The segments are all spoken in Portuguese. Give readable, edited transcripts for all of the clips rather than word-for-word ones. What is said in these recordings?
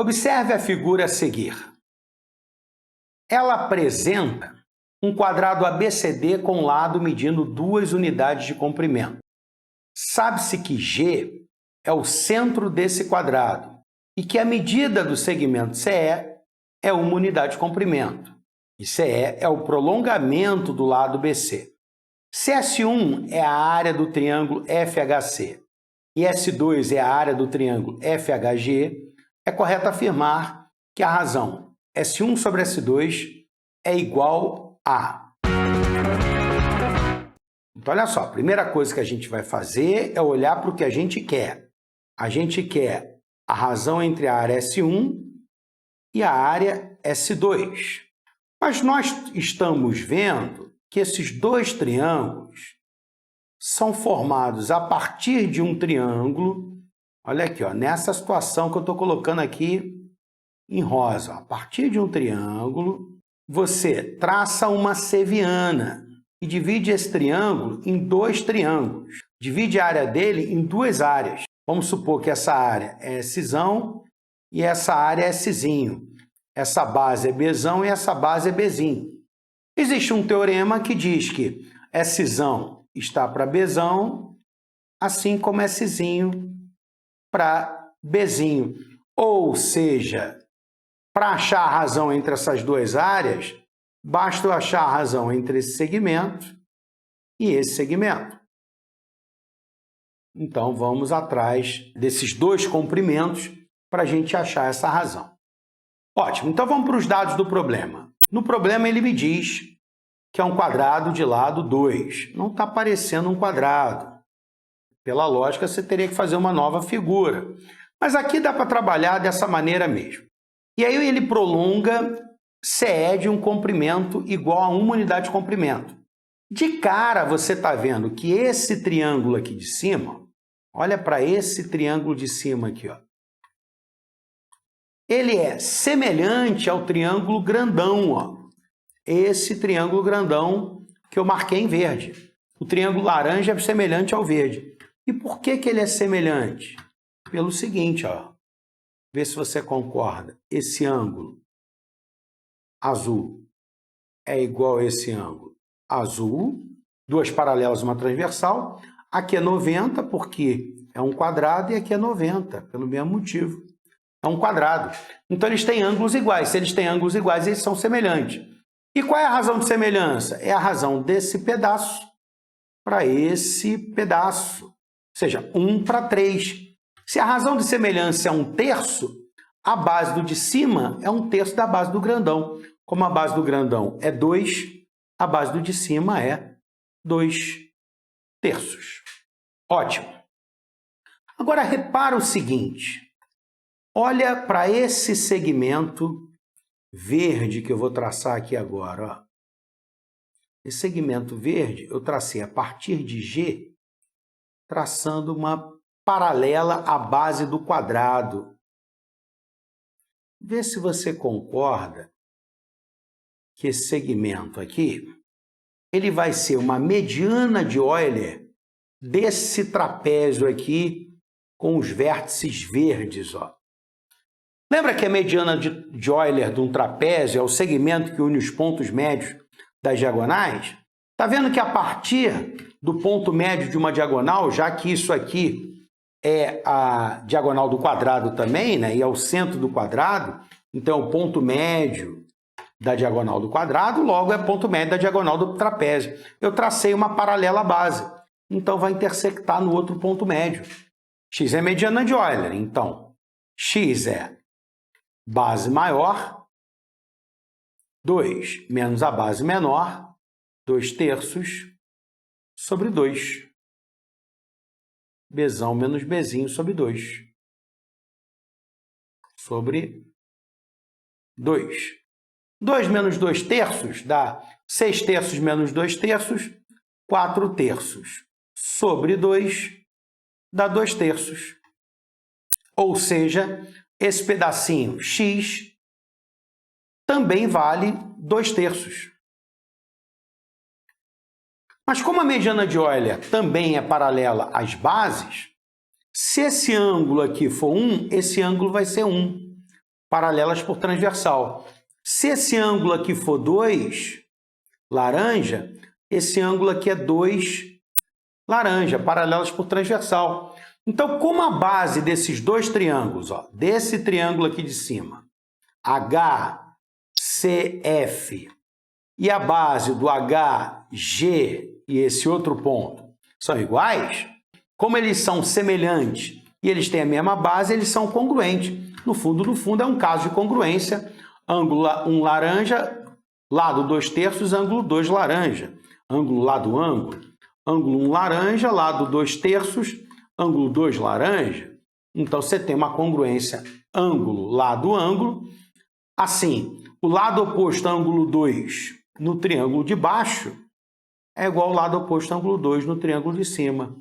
Observe a figura a seguir. Ela apresenta um quadrado ABCD com lado medindo 2 unidades de comprimento. Sabe-se que G é o centro desse quadrado e que a medida do segmento CE é 1 unidade de comprimento. E CE é o prolongamento do lado BC. Se S1 é a área do triângulo FHC e S2 é a área do triângulo FHG, é correto afirmar que a razão S1 sobre S2 é igual a... Então, olha só, a primeira coisa que a gente vai fazer é olhar para o que a gente quer. A gente quer a razão entre a área S1 e a área S2. Mas nós estamos vendo que esses dois triângulos são formados a partir de um triângulo. Olha aqui, ó, nessa situação que eu estou colocando aqui em rosa. A partir de um triângulo, você traça uma seviana e divide esse triângulo em 2 triângulos. Divide a área dele em 2 áreas. Vamos supor que essa área é Szão e essa área é Szinho. Essa base é Bzão e essa base é Bzinho. Existe um teorema que diz que Szão está para Bzão, assim como Szinho para Bzinho. Ou seja, para achar a razão entre essas 2 áreas, basta eu achar a razão entre esse segmento e esse segmento. Então, vamos atrás desses 2 comprimentos para a gente achar essa razão. Ótimo, então vamos para os dados do problema. No problema ele me diz que é um quadrado de lado 2. Não está aparecendo um quadrado. Pela lógica, você teria que fazer uma nova figura. Mas aqui dá para trabalhar dessa maneira mesmo. E aí ele prolonga CE de um comprimento igual a 1 unidade de comprimento. De cara, você está vendo que esse triângulo aqui de cima, olha para esse triângulo de cima aqui, ó. Ele é semelhante ao triângulo grandão, ó. Esse triângulo grandão que eu marquei em verde. O triângulo laranja é semelhante ao verde. E por que ele é semelhante? Pelo seguinte, ó. Vê se você concorda. Esse ângulo azul é igual a esse ângulo azul, 2 paralelas e uma transversal. Aqui é 90 porque é um quadrado e aqui é 90, pelo mesmo motivo. É um quadrado. Então, eles têm ângulos iguais. Se eles têm ângulos iguais, eles são semelhantes. E qual é a razão de semelhança? É a razão desse pedaço para esse pedaço. Ou seja, 1 para 3. Se a razão de semelhança é 1/3, a base do de cima é 1/3 da base do grandão. Como a base do grandão é 2, a base do de cima é 2/3. Ótimo. Agora, repara o seguinte. Olha para esse segmento verde que eu vou traçar aqui agora. Ó. Esse segmento verde eu tracei a partir de G, traçando uma paralela à base do quadrado. Vê se você concorda que esse segmento aqui, ele vai ser uma mediana de Euler desse trapézio aqui com os vértices verdes, ó. Lembra que a mediana de Euler de um trapézio é o segmento que une os pontos médios das diagonais? Está vendo que a partir do ponto médio de uma diagonal, já que isso aqui é a diagonal do quadrado também, né, e é o centro do quadrado, então o ponto médio da diagonal do quadrado, logo é ponto médio da diagonal do trapézio. Eu tracei uma paralela à base, então vai intersectar no outro ponto médio. X é mediana de Euler, então x é base maior, 2 menos a base menor, 2/3 sobre 2. Bzão menos Bzinho sobre 2. Sobre 2. 2 menos 2/3 dá 6/3 menos 2/3, 4/3. Sobre 2 dá 2/3. Ou seja, esse pedacinho x também vale 2/3. Mas como a mediana de Euler também é paralela às bases, se esse ângulo aqui for 1, esse ângulo vai ser 1. paralelas por transversal. Se esse ângulo aqui for 2, laranja, esse ângulo aqui é 2, laranja, paralelas por transversal. Então, como a base desses dois triângulos, ó, desse triângulo aqui de cima, HCF, e a base do HG e esse outro ponto são iguais, como eles são semelhantes e eles têm a mesma base, eles são congruentes. No fundo, é um caso de congruência. Ângulo 1 laranja, lado 2/3, ângulo 2 laranja. Ângulo lado ângulo. Ângulo 1 laranja, lado 2/3, ângulo 2 laranja. Então, você tem uma congruência ângulo lado ângulo. Assim, o lado oposto a ângulo 2 no triângulo de baixo é igual ao lado oposto a ângulo 2 no triângulo de cima.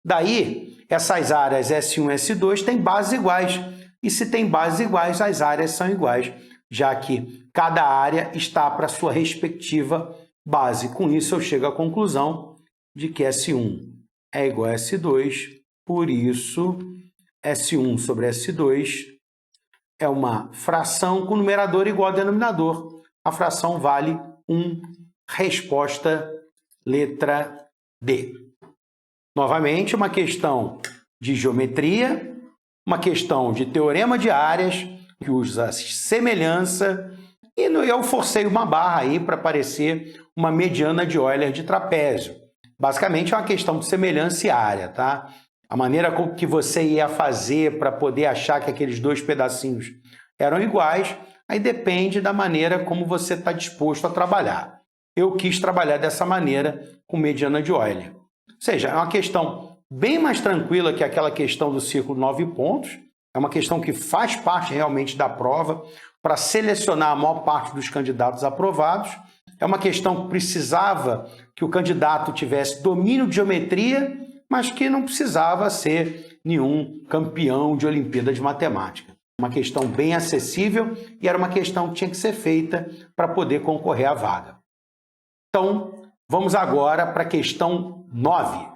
Daí, essas áreas S1 e S2 têm bases iguais. E se tem bases iguais, as áreas são iguais, já que cada área está para sua respectiva base. Com isso, eu chego à conclusão de que S1 é igual a S2, por isso, S1 sobre S2 é uma fração com numerador igual a denominador. A fração vale 1. Resposta, letra D. Novamente, uma questão de geometria, uma questão de teorema de áreas, que usa semelhança, e eu forcei uma barra aí para aparecer uma mediana de Euler de trapézio. Basicamente, é uma questão de semelhança e área, tá? A maneira com que você ia fazer para poder achar que aqueles dois pedacinhos eram iguais, aí depende da maneira como você está disposto a trabalhar. Eu quis trabalhar dessa maneira com mediana de Euler. Ou seja, é uma questão bem mais tranquila que aquela questão do círculo 9 pontos. É uma questão que faz parte realmente da prova para selecionar a maior parte dos candidatos aprovados. É uma questão que precisava que o candidato tivesse domínio de geometria, mas que não precisava ser nenhum campeão de Olimpíada de Matemática. Uma questão bem acessível e era uma questão que tinha que ser feita para poder concorrer à vaga. Então, vamos agora para a questão 9.